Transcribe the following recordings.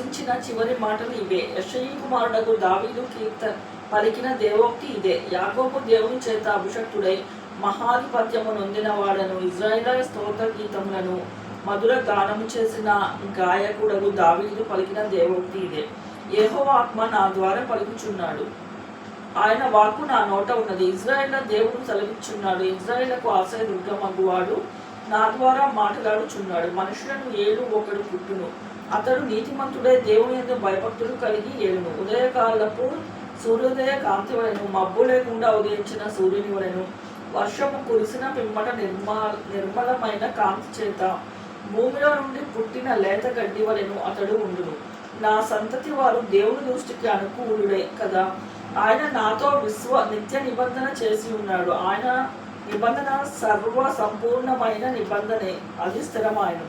రచించిన చివరి మాటలు ఇవే. యెషయి కుమారుడగు దావీదు పలికిన దేవోక్తి ఇదే. యాకోబు దేవుని చేత అభిషక్తుడై మహాధిపత్యము నొందిన వాడను, ఇశ్రాయేలు స్తోత్ర గీతములను మధుర గానము చేసిన గాయకుడగు దావీదు పలికిన దేవోక్తి ఇదే. యెహోవా ఆత్మ నా ద్వారా పలుకుచున్నాడు, ఆయన వాక్కు నా నోట ఉన్నది. ఇశ్రాయేలు దేవుడు సెలవిచ్చున్నాడు, ఇశ్రాయేలుకు ఆశ్రయ దుర్గమగువాడు నా ద్వారా మాట్లాడుచున్నాడు. మనుషులను ఏలు ఒకడు పుట్టును, అతడు నీతిమంతుడై దేవుని యందు భయభక్తులు కలిగి ఏలును. ఉదయకాలపు సూర్యోదయ కాంతి వలెను, మబ్బు లేకుండా ఉదయించిన సూర్యుని వలెను, వర్షము కురిసిన పిమ్మట నిర్మలమైన కాంతి చేత భూమిలో నుండి పుట్టిన లేత గడ్డి వలెను అతడు ఉండును. నా సంతతి వారు దేవుని దృష్టికి అనుకూలుడే కదా. ఆయన నాతో నిత్య నిబంధన చేసి ఉన్నాడు. ఆయన నిబంధన సర్వ సంపూర్ణమైన నిబంధనే, అది స్థిరమైన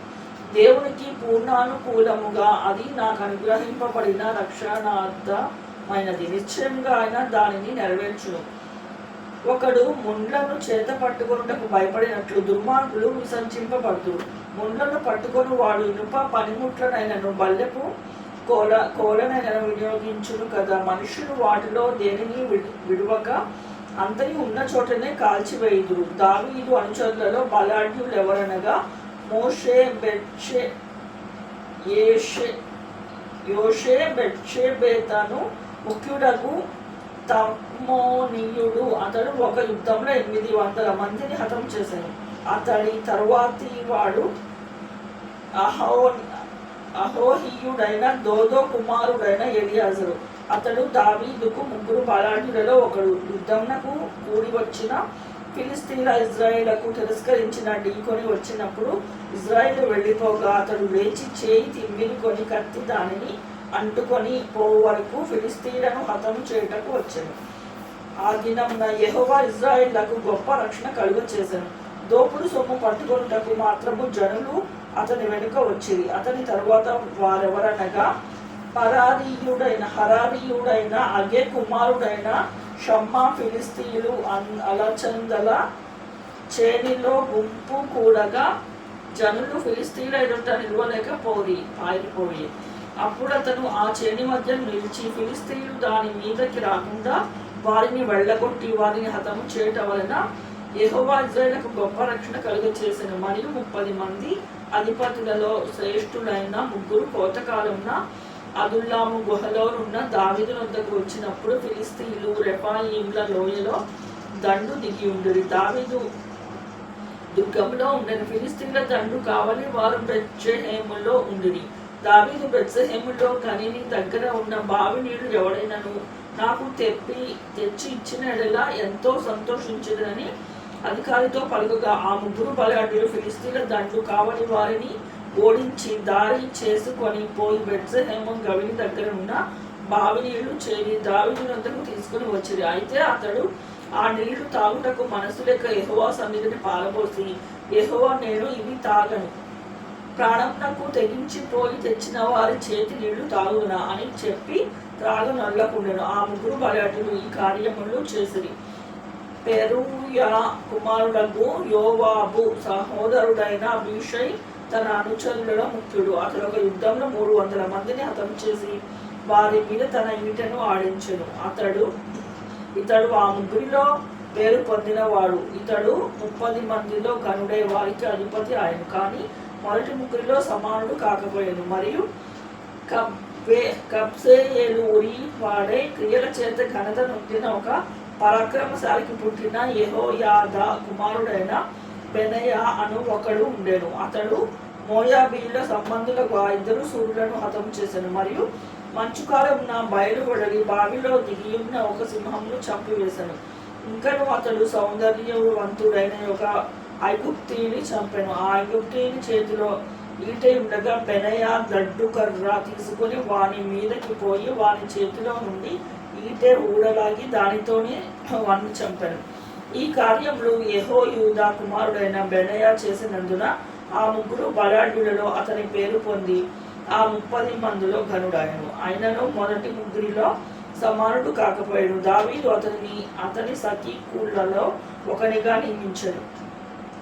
దేవునికి పూర్ణానుకూలముగా అది నాకు అనుగ్రహింపబడిన రక్షణార్థమైనది. నిశ్చయంగా ఆయన దానిని నెరవేర్చును. ఒకడు ముండ్లను చేత పట్టుకొనుటకు భయపడినట్లు దుర్మార్గులు విసర్జింపబడుతురు. ముండ్లను పట్టుకొని వాడు ఇనుప పనిముట్లనైనను బల్లెపు కోలనైనను వినియోగించును కదా. మనుషులు వాటిలో దేనిని విడువక అంతని ఉన్న చోటనే కాల్చివేయుదురు. దావీదు అనుచరులలో బలాఢ్యులు ఎవరనగా మోషే బెత్షెబెతను ముఖ్యుడగు తమ్మోనీయుడు. అతడు ఒక యుద్ధంలో 800 మందిని హతం చేశాను. అతడి తరువాతి వాడు అహోహీయుడైన దోదో కుమారుడైన ఎలియాజరు. అతడు దావీదుకు 3 బలాఢ్యులలో ఒకడు. యుద్ధంనకు కూడి వచ్చిన ఫిలిస్తీన్ల ఇశ్రాయేలుకు తిరస్కరించిన ఢీకొని వచ్చినప్పుడు ఇశ్రాయేలు వెళ్ళిపోగా అతడు లేచి చేయి తిమ్మిని కత్తి దానిని అంటుకొని పోవు వరకు ఫిలిస్తీన్లను హతం చేయుటకు వచ్చాను. ఆ దినమున యెహోవా ఇశ్రాయేలుకు గొప్ప రక్షణ కలుగ చేశాను. దోపుడు సొమ్ము పట్టుకొనుటకు మాత్రము జనులు అతని వెనుక వచ్చిరి. అతని తరువాత వారెవరనగా హరారీయుడైన అగే కుమారుడైన షమ్మా. ఫిలిస్తీయులు అలచందల చేనిలో గుంపు కూడగా జనులు ఫిలిస్తీయుల ఎదుట నిలవలేక పారిపోయి. అప్పుడు అతను ఆ చేని మధ్య నిలిచి ఫిలిస్తీయులు దాని మీదకి రాకుండా వారిని వెళ్ళగొట్టి వారిని హతము చేయటం వలన యెహోవా ఇశ్రాయేలుకు గొప్ప రక్షణ కలుగ చేసెను. మరియు 30 మంది అధిపతులలో శ్రేష్ఠులైన 3 కోతకాలమున అదుల్లాము గుహలోనున్న దావీదు వద్దకు వచ్చినప్పుడు ఫిలిస్తీయులు రెఫాయీముల లోయలో దండు దిగి ఉండిరి. దావీదు దుర్గంలో ఉండని ఫిలిస్తీన్ల దండు కావలి వారు బెత్షెహేములో ఉండిరి. దావీదు బెత్షెహేములో గనిని దగ్గర ఉన్న బావి నీళ్లు ఎవడైనను నాకు తెచ్చి ఇచ్చిన ఎడల ఎంతో సంతోషించదని అధికారితో పలుకగా ఆ 3 బలాఢ్యులు ఫిలిస్తీన్ల దండు కావలి వారిని ఓడించి దారి చేసుకొని పోయి బెత్షెహేము గవిని దగ్గర ఉన్న బావి నీళ్లు చేరి దావీదు వద్దకు తీసుకుని వచ్చిరి. అయితే అతడు ఆ నీళ్లు తాగుటకు మనసు లేక యెహోవా సన్నిధిని పారబోసి, యెహోవా నేను ఇవి తాగను, ప్రాణంనకు తెగించిపోయి తెచ్చిన వారి చేతి నీళ్లు తాగుదునా అని చెప్పి త్రాగనొల్లకుండెను. ఆ 3 బలాఢ్యులు ఈ కార్యములు చేసిరి. పెరూయా కుమారుడగు యోవాబు సహోదరుడైన అబీషై తన అనుచరులలో ముఖ్యుడు. అతడు ఒక యుద్ధంలో 300 మందిని హతం చేసి వారి మీద తన ఈటెను ఆడించెను. ఇతడు ఆ 3లో పేరు పొందినవాడు. ఇతడు 30 మందిలో గనుడై వారికి అధిపతి ఆయన. కానీ మొదటి 3లో సమానుడు కాకపోయాను. మరియు కబ్సెయేలు ఊరి వాడే క్రియల చేత ఘనత నొందిన ఒక పరాక్రమశాలికి పుట్టిన యెహోయాదా కుమారుడైన బెనయా అను ఒకడు ఉండెను. అతడు మోయాబీయుల సంబంధులకు 2 సూర్యులను హతం చేశాను. మరియు మంచుకాలమున బయలు వెడలి బావిలో దిగియున్న ఒక సింహమును చంపివేశాను. ఇంకను అతడు సౌందర్యవంతుడైన ఒక ఐగుప్తీయుని చంపెను. ఆ ఐగుప్తీయుని చేతిలో ఈటె ఉండగా బెనయా దడ్డు కర్ర తీసుకుని వాని మీదకి పోయి వాని చేతిలో నుండి ఈటె ఊడలాగి దానితోనే వాణ్ణి చంపెను. ఈ కార్యములు యెహోయాదా కుమారుడైన బెనయా చేసినందున ఆ 3 బలాఢ్యులలో అతని పేరు పొంది ఆ 30 మందిలో ఘనుడాయను. ఆయనను మొదటి 3లో సమానుడు కాకపోయాడు. దావీదు అతని సఖీకులలో ఒకనిగా నియమించెను.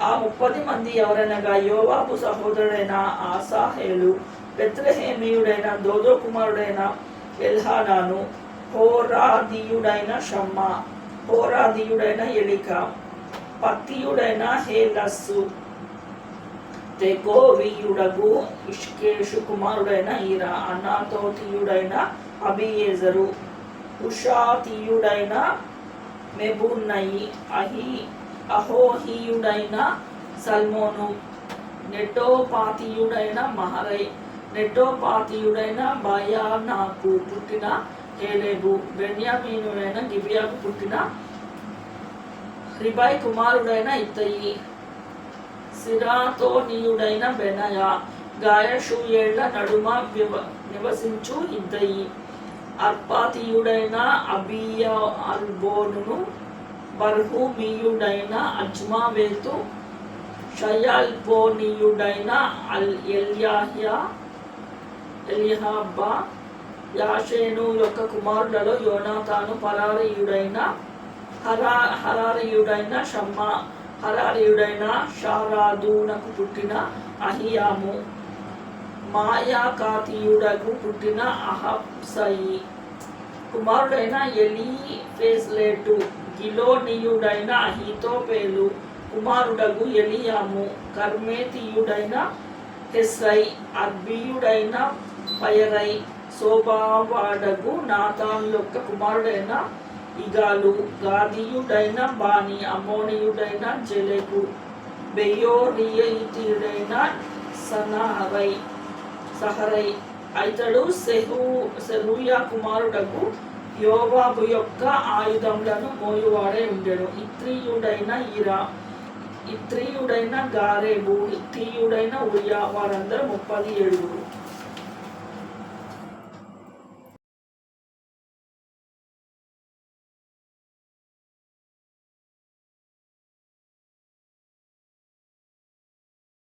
ఆ 30 మంది ఎవరనగా యోవాబు సహోదరుడైన ఆసాహేలు, బెత్లెహేమీయుడైన దోదో కుమారుడైన ఎల్హానాను, హోరాదీయుడైన షమ్మా, హోరాదీయుడైన ఎలికా, పత్తీయుడైన హేలస్సు, తెకోవీయుడగు ఇష్కేషు కుమారుడైన ఈరా, అనాతోతీయుడైన అబియేజరు, హుషాతీయుడైన మెబున్నయి, అహోహీయుడైన సల్మోను, నెటోపాతీయుడైన మహరై, నెటోపాతీయుడైన బయానాకు పుట్టిన హేలేబు, బెన్యామీనుడైన గిబియాకు పుట్టిన రిబై కుమారుడైన ఇత్తయి, సిరాతోనీయుడైన బెనయ, గాయషూయేళ్ల నడుమ నివసించు ఇద్దయి, అర్పాతీయుడైన అబియల్బోనును, బర్హుమీయుడైన అజ్మావేతు, షయల్బోనీయుడైన ఎల్యహాబా, యాషేను యొక్క కుమారులలో యోనాతాను, హరారీయుడైన షమ్మా, హరారీయుడైన షారాదూనకు పుట్టిన అహియాము, మాయాకాతీయుడకు పుట్టిన అహబ్సయి, కుమారుడైన ఎలీఫెజ్లేటు, గిలోనీయుడైన అహీతోపేలు, కుమారుడగు ఎలియాము, కర్మేతీయుడైన హెస్రై, అర్బీయుడైన పయరై, శోభావాడగు నాతాను యొక్క కుమారుడైన ఇగాలు, గాదీయుడైన బాని, అమ్మోనీయుడైన జెలెగు, బెయోరీయుడైన సహరై, ఇతడు సెరూయా కుమారుడగు యోవాబు యొక్క ఆయుధములను మోయువాడై ఉండెను. ఇత్రీయుడైన ఈరా, ఇత్రీయుడైన గారేబు, హిత్తీయుడైన ఉరియా, వారందరూ 37.